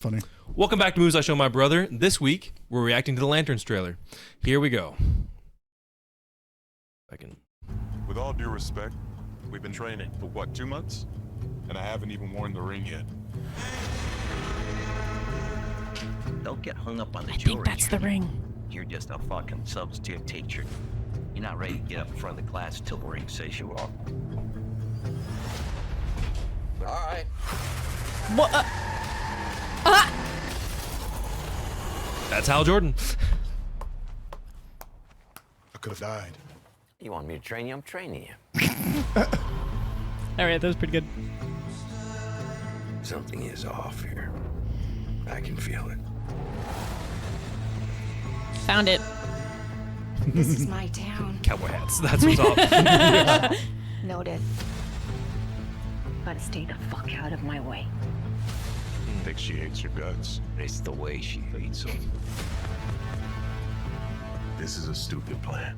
Funny. Welcome back to Movies I Show My Brother. This week, we're reacting to the Lanterns trailer. Here we go. With all due respect, we've been training for what, 2 months? And I haven't even worn the ring yet. Don't get hung up on the I jewelry. think that's the ring. You're just a fucking substitute teacher. You're not ready to get up in front of the class till the ring says you are. All right. What? That's Hal Jordan. I could have died. You want me to train you? I'm training you. All right, that was pretty good. Something is off here. I can feel it. Found it. This is my town. Cowboy hats. That's what's up. Noted. Gotta stay the fuck out of my way. I think she hates your guts. It's the way she hates them. This is a stupid plan.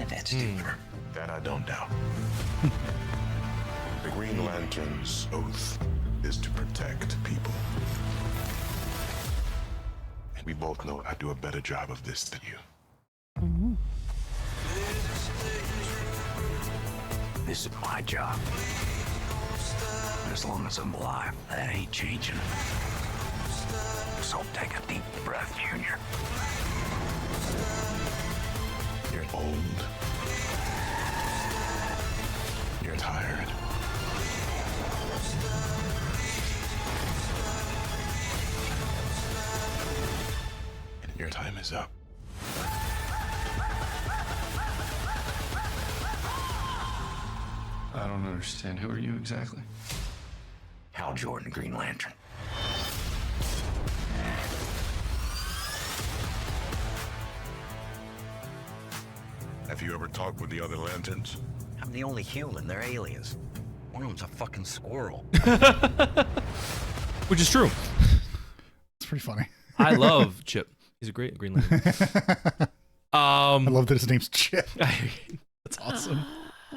That's deeper. That I don't doubt. The Green Lantern's oath is to protect people. And we both know I do a better job of this than you. This is my job. As long as I'm alive, that ain't changing. So take a deep breath, Junior. You're old. You're tired. And your time is up. I don't understand. Who are you exactly? Hal Jordan, Green Lantern. Have you ever talked with the other Lanterns? I'm the only human. They're aliens. One of them's a fucking squirrel. Which is true. It's pretty funny. I love Chip. He's a great Green Lantern. I love that his name's Chip. That's awesome.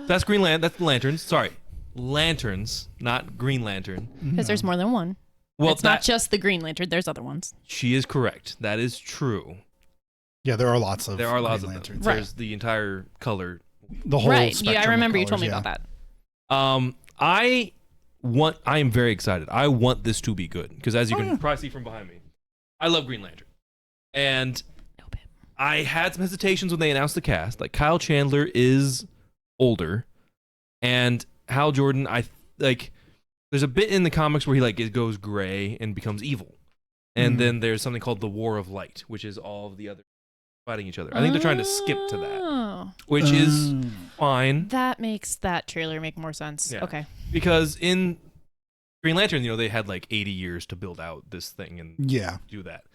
That's Green Lantern. That's the Lanterns. Sorry. Lanterns, not Green Lantern. Because there's more than one. Well, It's not just the Green Lantern. There's other ones. She is correct. That is true. Yeah, there are lots of There are lots Green of Lanterns. them. There's the entire color. The whole Right. spectrum Yeah, I of remember you told colors, me yeah. about that. I am very excited. I want this to be good because as you can yeah. probably see from behind me, I love Green Lantern. And No bit. I had some hesitations when they announced the cast. Like Kyle Chandler is older, and Hal Jordan, there's a bit in the comics where it goes gray and becomes evil. And then there's something called the War of Light, which is all of the other fighting each other. I think they're trying to skip to that, Oh. which is fine. That makes that trailer make more sense. Yeah. Okay. Because in Green Lantern, they had 80 years to build out this thing and Yeah, do that.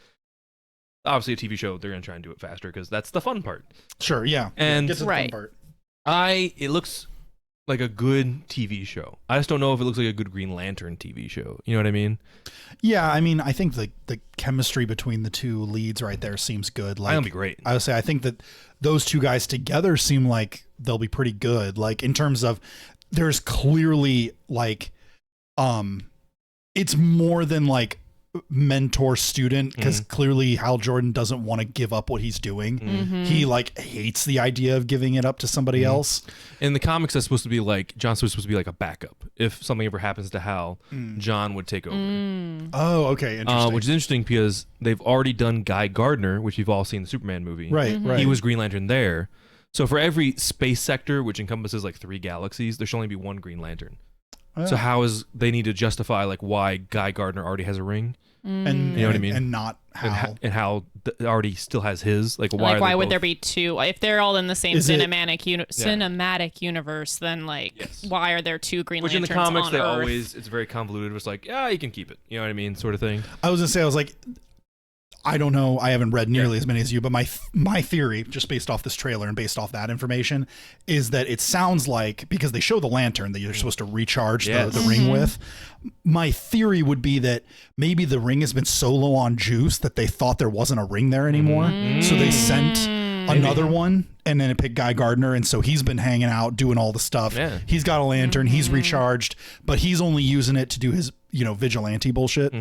Obviously, a TV show, they're going to try and do it faster because that's the fun part. sure, yeah. And Get to the fun Right. part. it looks like a good TV show. I just don't know if it looks like a good Green Lantern TV show. You know what I mean? Yeah, I mean, I think the chemistry between the two leads right there seems good. That'll be great. I would say I think that those two guys together seem like they'll be pretty good. Like in terms of there's clearly it's more than mentor student because clearly Hal Jordan doesn't want to give up what he's doing. He hates the idea of giving it up to somebody else. In the comics, that's supposed to be John's supposed to be a backup. If something ever happens to Hal, John would take over. Oh, okay, interesting. Which is interesting because they've already done Guy Gardner, which we've all seen the Superman movie. right. He was Green Lantern there. So for every space sector, which encompasses 3 galaxies, there should only be one Green Lantern. So how is they need to justify why Guy Gardner already has a ring? and You know what I mean? And not Hal. And Hal already still has his. Why would there both- be two? If they're all in the same Is it- cinematic universe, then why are there two Green Which in Lanterns the comics on they Earth? always it's very convoluted. It's you can keep it. You know what I mean, sort of thing. I was gonna say, I was like, I don't know. I haven't read nearly as many as you, but my theory, just based off this trailer and based off that information, is that it sounds like because they show the lantern that you're supposed to recharge the ring with. My theory would be that maybe the ring has been so low on juice that they thought there wasn't a ring there anymore, so they sent another one, and then it picked Guy Gardner, and so he's been hanging out doing all the stuff. Yeah. He's got a lantern, he's recharged, but he's only using it to do his vigilante bullshit.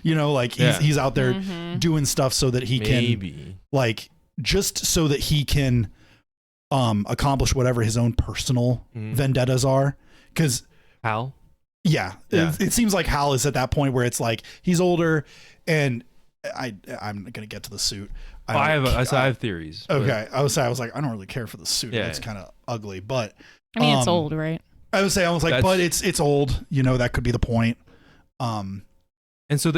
Like he's out there doing stuff so that he can just so that he can accomplish whatever his own personal vendettas are. Because Hal. Yeah. It seems like Hal is at that point where it's like he's older, and I'm gonna get to the suit. I have theories. Okay, I was like, I don't really care for the suit. Yeah. It's kind of ugly, but I mean, it's old, right? I was like, but it's old. That could be the point. And so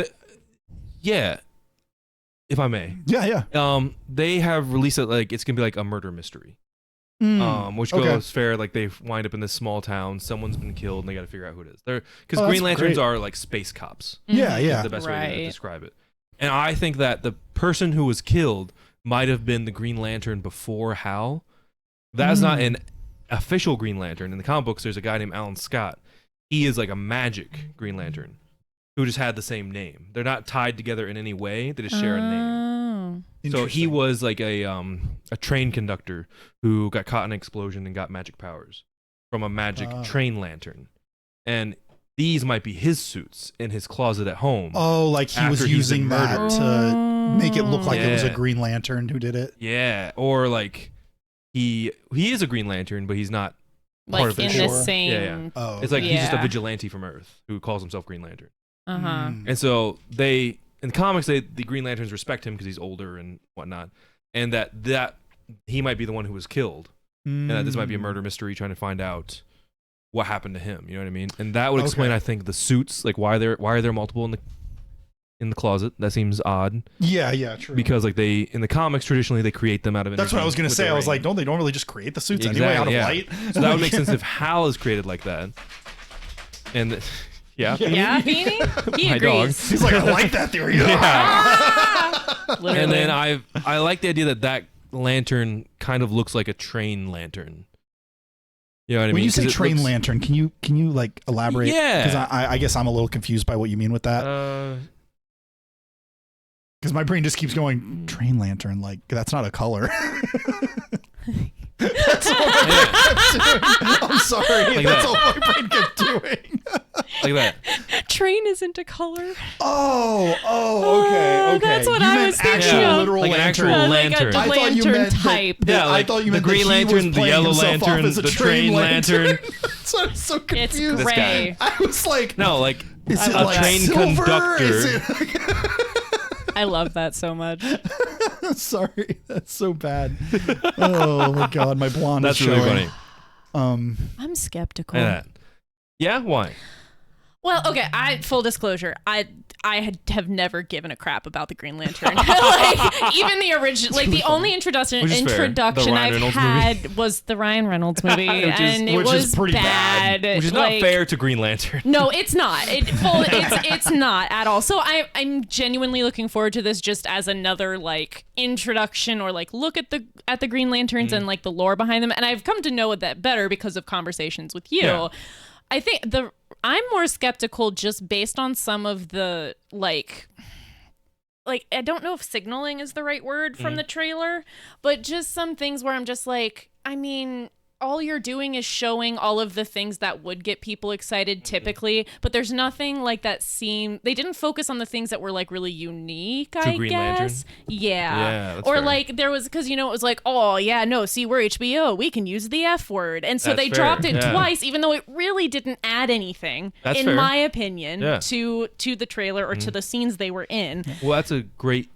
if I may, they have released it like it's gonna be like a murder mystery. Which goes fair. Like they wind up in this small town, someone's been killed, and they got to figure out who it is. Because Green Lanterns are like space cops. Yeah, is the best way to describe it. And I think that the person who was killed might have been the Green Lantern before Hal. That's not an official Green Lantern. In the comic books, there's a guy named Alan Scott. He is like a magic Green Lantern who just had the same name. They're not tied together in any way. They just share a name. So he was like a train conductor who got caught in an explosion and got magic powers from a magic train lantern. And these might be his suits in his closet at home. Oh, like he was using that to make it look like it was a Green Lantern who did it? Yeah, or like he is a Green Lantern, but he's not part of in the the same... Yeah. Oh, it's like he's just a vigilante from Earth who calls himself Green Lantern. Uh-huh. And so in the comics, the Green Lanterns respect him because he's older and whatnot, and that he might be the one who was killed, and that this might be a murder mystery trying to find out what happened to him. You know what I mean? And that would explain, I think, the suits, like why are there multiple in the closet? That seems odd. Yeah, true. Because like in the comics traditionally they create them out of energy. That's what I was gonna say. I was like, don't they normally just create the suits anyway out of light? So that would make sense if Hal is created like that, and. Yeah, Beanie? He my agrees. dog. He's like, I like that theory. And then I like the idea that lantern kind of looks like a train lantern. You know what I mean? When you say train lantern, can you like elaborate? Yeah. Because I guess I'm a little confused by what you mean with that. Because my brain just keeps going, train lantern, like that's not a color. That's all I'm sorry. Like that's that. all my brain kept doing. Like that. Train isn't a color. Oh, okay. That's what you I meant was thinking actual of. literal Like an lantern. actual Like lantern. a I thought you lantern meant type. I thought you meant the Green that he was Lantern, the playing Yellow himself off Lantern, as a the train Train Lantern. So I'm so confused. It's This gray. guy. I was like, No, like is it a like train silver? conductor. Is it I love that so much. Sorry, that's so bad. Oh my god, my blonde That's is really showing. funny. I'm skeptical. Yeah, why? Well, okay. Full disclosure, I have never given a crap about the Green Lantern. Like even the original, like the only introduction The Ryan I've Reynolds had movie. was the Ryan Reynolds movie, and it which is was pretty bad. Which is not fair to Green Lantern. No, it's not. It's not at all. So I'm genuinely looking forward to this just as another like introduction or like look at the Green Lanterns and like the lore behind them. And I've come to know that better because of conversations with you. Yeah. I think I'm more skeptical just based on some of the like I don't know if signaling is the right word from the trailer, but just some things where I'm just like, I mean, all you're doing is showing all of the things that would get people excited typically, but there's nothing like that they didn't focus on the things that were like really unique, I Green guess. Lantern? Yeah. That's or fair. like there was, because it was like, oh yeah, no, see, we're HBO, we can use the F word. And so That's they fair, dropped it yeah. twice, even though it really didn't add anything, That's in fair. my opinion, Yeah. to the trailer or to the scenes they were in. Well, that's a great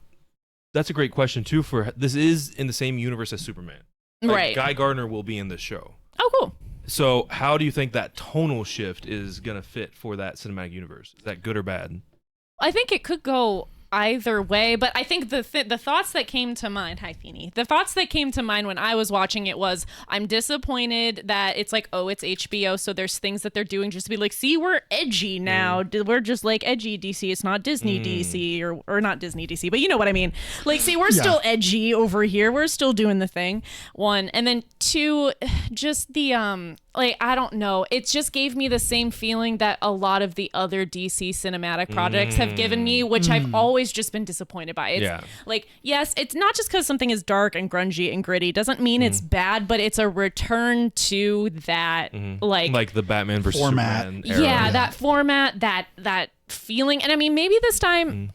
question too. For this is in the same universe as Superman. Like, Right. Guy Gardner will be in this show. Oh, cool. So how do you think that tonal shift is gonna fit for that cinematic universe? Is that good or bad? I think it could go either way, but I think the thoughts that came to mind, hi Feeny, the thoughts that came to mind when I was watching it was, I'm disappointed that it's like, oh, it's HBO, so there's things that they're doing just to be like, see, we're edgy now. We're just like edgy DC. It's not Disney DC or not Disney DC, but you know what I mean. Like, see, we're still edgy over here. We're still doing the thing. One, and then two, just the like, I don't know. It just gave me the same feeling that a lot of the other DC cinematic projects have given me, which I've always just been disappointed by. It's like, yes, it's not just because something is dark and grungy and gritty doesn't mean it's bad, but it's a return to that like the Batman versus format. Superman era. Yeah, that format, that feeling. And I mean, maybe this time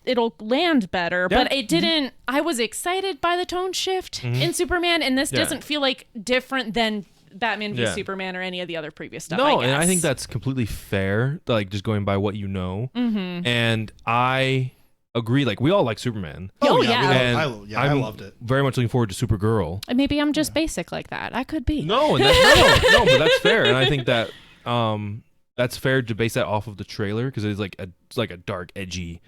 it'll land better, but it didn't. I was excited by the tone shift in Superman, and this doesn't feel like different than Batman v Superman or any of the other previous stuff. No, and I think that's completely fair, like just going by what you know. And I agree, like we all like Superman. Oh yeah. And I loved it. Very much looking forward to Supergirl. And maybe I'm just basic like that. I could be. No, and that's, no, but that's fair. And I think that that's fair to base that off of the trailer because it's like a dark, edgy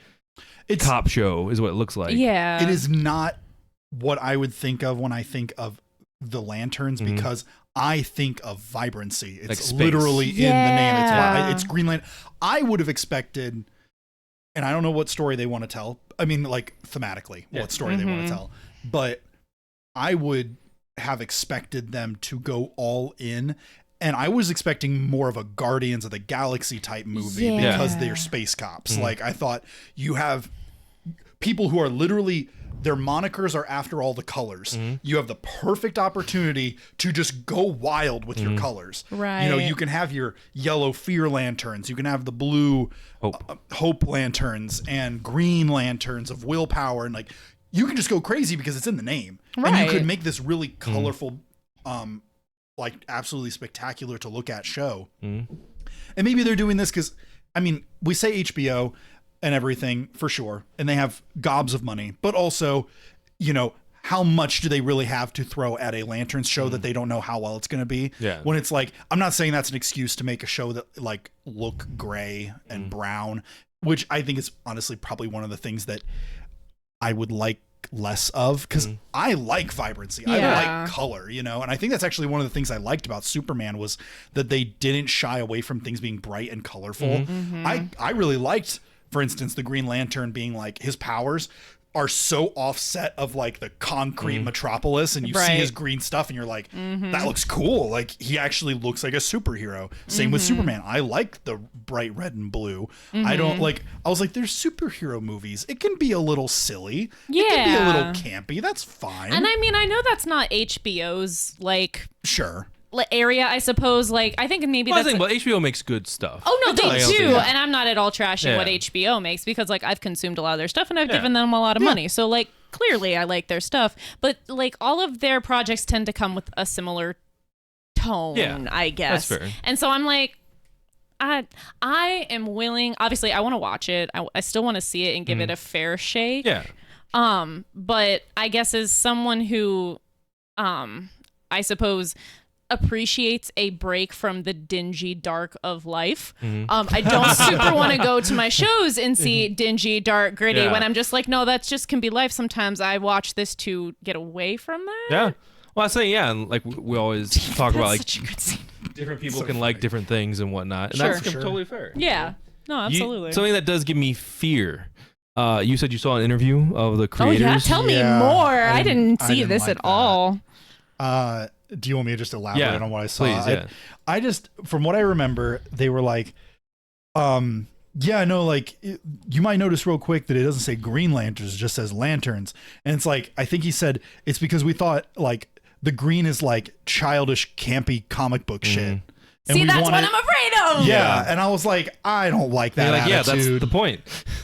cop show is what it looks like. Yeah. It is not what I would think of when I think of the lanterns because I think of vibrancy. It's like literally in the name. It's Green Lantern. I would have expected, and I don't know what story they want to tell. I mean, like thematically, what story they want to tell. But I would have expected them to go all in. And I was expecting more of a Guardians of the Galaxy type movie because they're space cops. Like I thought you have people who are literally, their monikers are after all the colors. You have the perfect opportunity to just go wild with your colors. Right. You know, you can have your yellow fear lanterns. You can have the blue hope lanterns and green lanterns of willpower. And like, you can just go crazy because it's in the name. Right. And you could make this really colorful, like absolutely spectacular to look at show. And maybe they're doing this because, I mean, we say HBO and everything for sure, and they have gobs of money, but also, you know, how much do they really have to throw at a Lanterns show that they don't know how well it's going to be? Yeah. When it's like, I'm not saying that's an excuse to make a show that like look gray and brown, which I think is honestly probably one of the things that I would like less of because I like vibrancy. I like color, you know, and I think that's actually one of the things I liked about Superman was that they didn't shy away from things being bright and colorful. I really liked, for instance, the Green Lantern being like his powers are so offset of like the concrete metropolis, and you see his green stuff and you're like, that looks cool. Like he actually looks like a superhero. Same with Superman. I like the bright red and blue. I don't like, I was like, there's superhero movies. It can be a little silly. It can be a little campy. That's fine. And I mean, I know that's not HBO's like sure area, I suppose. Like, I think maybe Well, HBO makes good stuff. Oh no, they do, Yeah. and I'm not at all trashing what HBO makes because like I've consumed a lot of their stuff and I've given them a lot of money. So like clearly I like their stuff, but like all of their projects tend to come with a similar tone, I guess. That's fair. And so I'm like, I am willing. Obviously, I want to watch it. I still want to see it and give it a fair shake. Yeah. But I guess as someone who, I suppose, appreciates a break from the dingy dark of life. I don't super want to go to my shows and see dingy, dark, gritty when I'm just like, no, that's just can be life. Sometimes I watch this to get away from that. Yeah. Well, I say, and like we always talk about, like such a good scene. different people can like different things and whatnot, and Sure. that's totally fair. Yeah. No, absolutely. Something that does give me fear. You said you saw an interview of the creators. Oh yeah, tell me more. I didn't see this like at all. Do you want me to just elaborate on what I saw? Please, I just, from what I remember, they were like, like you might notice real quick that it doesn't say Green Lanterns, it just says Lanterns. And it's like, I think he said it's because we thought like the green is like childish, campy comic book shit. And See, that's what I'm afraid of. Yeah. And I was like, I don't like that attitude. Yeah, that's the point.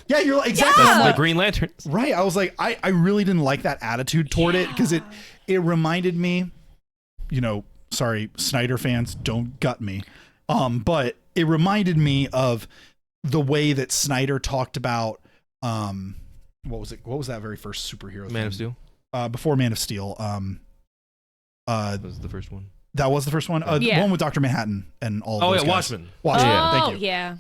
Yeah, you're like, exactly. That's the Green Lanterns. Right. I was like, I really didn't like that attitude toward it because it reminded me, you know, sorry, Snyder fans, don't gut me. But it reminded me of the way that Snyder talked about, what was it? What was that very first superhero Man thing? of Steel? Before Man of Steel. That was the first one. That was the first one? The one with Dr. Manhattan and all of those guys. Watchmen. Watchmen, Oh, thank you. yeah.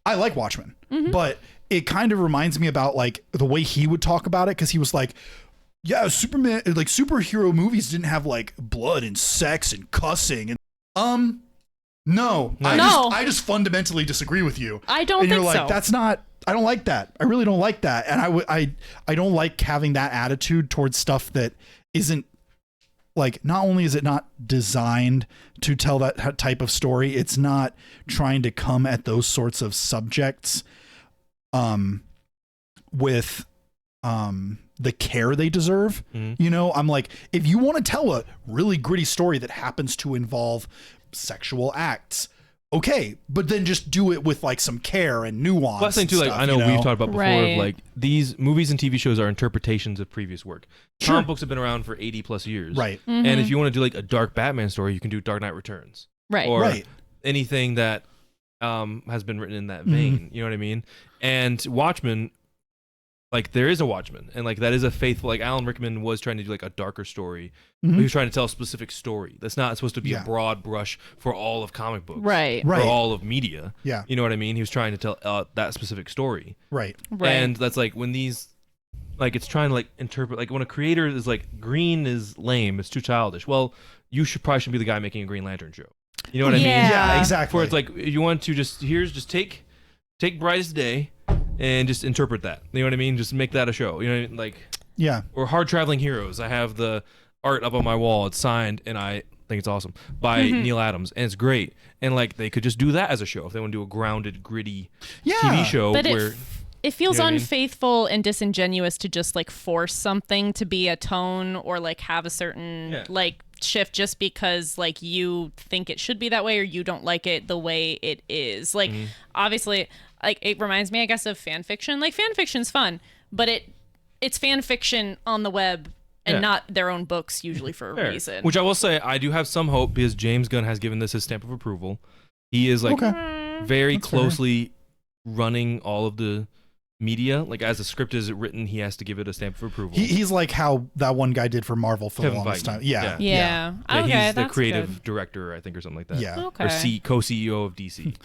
I like Watchmen, but it kind of reminds me about like the way he would talk about it because he was like, yeah, Superman, like superhero movies didn't have like blood and sex and cussing and no. I just fundamentally disagree with you. I don't and think you're like, so. that's not, I don't like that. I really don't like that. And I don't like having that attitude towards stuff that isn't like, not only is it not designed to tell that type of story, it's not trying to come at those sorts of subjects with the care they deserve. You know, I'm like, if you want to tell a really gritty story that happens to involve sexual acts, okay, but then just do it with like some care and nuance. Last thing too, like, stuff, I know you we've talked about before, Right. of like, these movies and TV shows are interpretations of previous work. Sure. Comic books have been around for 80 plus years. Right. Mm-hmm. And if you want to do like a dark Batman story, you can do Dark Knight Returns. Right. Or Right. anything that has been written in that vein. You know what I mean? And Watchmen, like, there is a Watchmen, and like that is a faithful, like, Alan Rickman was trying to do like a darker story. But he was trying to tell a specific story that's not supposed to be a broad brush for all of comic books, Right. Right. or all of media. Yeah. You know what I mean? He was trying to tell that specific story. Right. Right. And that's like when these, like, it's trying to like interpret, like when a creator is like, green is lame, it's too childish. Well, you shouldn't be the guy making a Green Lantern show. You know what I mean? Yeah. Yeah, exactly. Where it's like, you want to just take Brightest Day and just interpret that. You know what I mean? Just make that a show. You know what I mean? Like, Yeah. or Hard Traveling Heroes. I have the art up on my wall. It's signed, and I think it's awesome, by Neil Adams, and it's great. And like, they could just do that as a show if they want to do a grounded, gritty TV show. But where it feels You know what I mean? unfaithful and disingenuous to just like force something to be a tone or like have a certain like shift just because like you think it should be that way or you don't like it the way it is. Like obviously, like, it reminds me, I guess, of fan fiction. Like, fan fiction's fun, but it's fan fiction on the web and not their own books, usually, for a reason. Which I will say, I do have some hope because James Gunn has given this his stamp of approval. He is like very That's fair. closely running all of the media. Like, as the script is written, he has to give it a stamp of approval. He's like how that one guy did for Marvel for the Kevin longest Feige. time. Yeah. Yeah. Yeah, Okay, he's the that's creative good. director, I think, or something like that. Yeah. Okay. Or co-CEO of DC.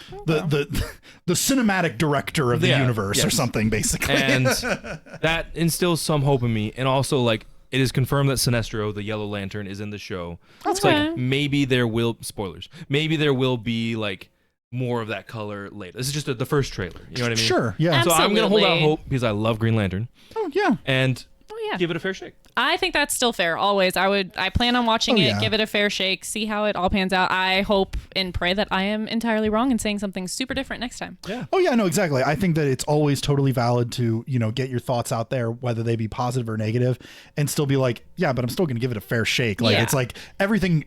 The cinematic director of the Yeah, universe or yes. something, basically. And that instills some hope in me. And also, like, it is confirmed that Sinestro, the Yellow Lantern, is in the show. It's Okay. like, maybe there will, spoilers, maybe there will be like more of that color later. This is just the first trailer. You know what I mean? Sure. Yeah. So I'm going to hold out Absolutely. hope because I love Green Lantern Oh yeah. and yeah. give it a fair shake. I think that's still fair. Always. I plan on watching Oh, it, yeah. give it a fair shake, see how it all pans out. I hope and pray that I am entirely wrong and saying something super different next time. Oh yeah, no, exactly. I think that it's always totally valid to, you know, get your thoughts out there, whether they be positive or negative, and still be like, yeah, but I'm still going to give it a fair shake. Like, Yeah. it's like everything,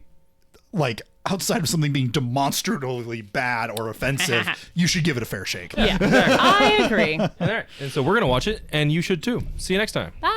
like, outside of something being demonstratively bad or offensive, you should give it a fair shake. Yeah. I agree. All right. And so we're going to watch it and you should too. See you next time. Bye.